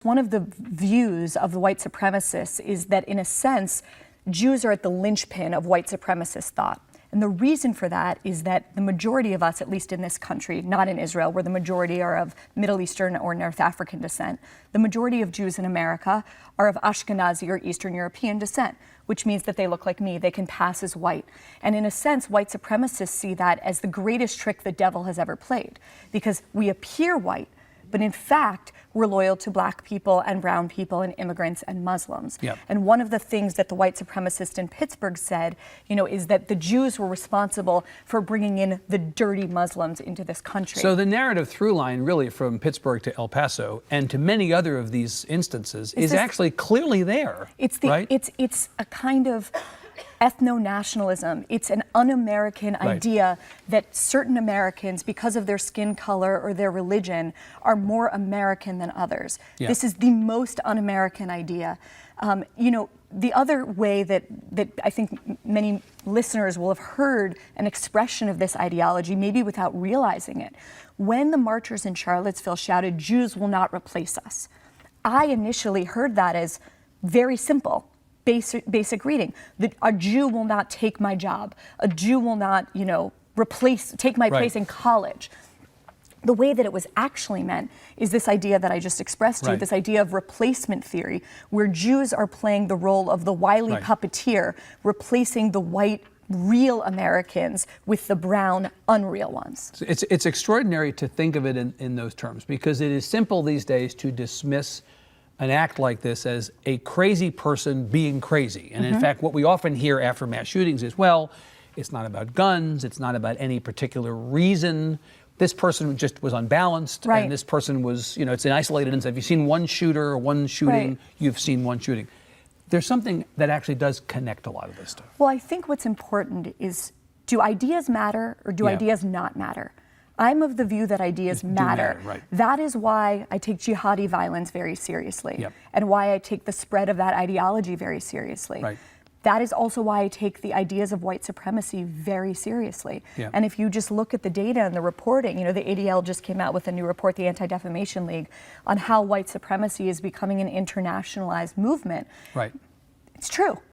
One of the views of the white supremacists is that, in a sense, Jews are at the linchpin of white supremacist thought. And the reason for that is that the majority of us, at least in this country, not in Israel, where the majority are of Middle Eastern or North African descent, the majority of Jews in America are of Ashkenazi or Eastern European descent, which means that they look like me, they can pass as white. And in a sense, white supremacists see that as the greatest trick the devil has ever played, because we appear white, but in fact, we're loyal to black people and brown people and immigrants and Muslims. Yep. And one of the things that the white supremacist in Pittsburgh said, is that the Jews were responsible for bringing in the dirty Muslims into this country. So the narrative through line really from Pittsburgh to El Paso and to many other of these instances is actually clearly there, right? It's a kind of ethno-nationalism. It's an un-American idea that certain Americans, because of their skin color or their religion, are more American than others. Yeah. This is the most un-American idea. The other way that I think many listeners will have heard an expression of this ideology, maybe without realizing it, when the marchers in Charlottesville shouted, "Jews will not replace us," I initially heard that as very simple. Basic reading. That a Jew will not take my job. A Jew will not, take my place in college. The way that it was actually meant is this idea that I just expressed to you, this idea of replacement theory, where Jews are playing the role of the wily puppeteer, replacing the white, real Americans with the brown, unreal ones. It's extraordinary to think of it in those terms, because it is simple these days to dismiss an act like this as a crazy person being crazy. And in fact, what we often hear after mass shootings is, well, it's not about guns, it's not about any particular reason. This person just was unbalanced, and this person was, it's an isolated incident. If you've seen one shooter or one shooting, you've seen one shooting. There's something that actually does connect a lot of this stuff. Well, I think what's important is, do ideas matter or do ideas not matter? I'm of the view that ideas matter. That is why I take jihadi violence very seriously, and why I take the spread of that ideology very seriously. That is also why I take the ideas of white supremacy very seriously. And if you just look at the data and the reporting, the ADL just came out with a new report, the Anti-Defamation League, on how white supremacy is becoming an internationalized movement. It's true.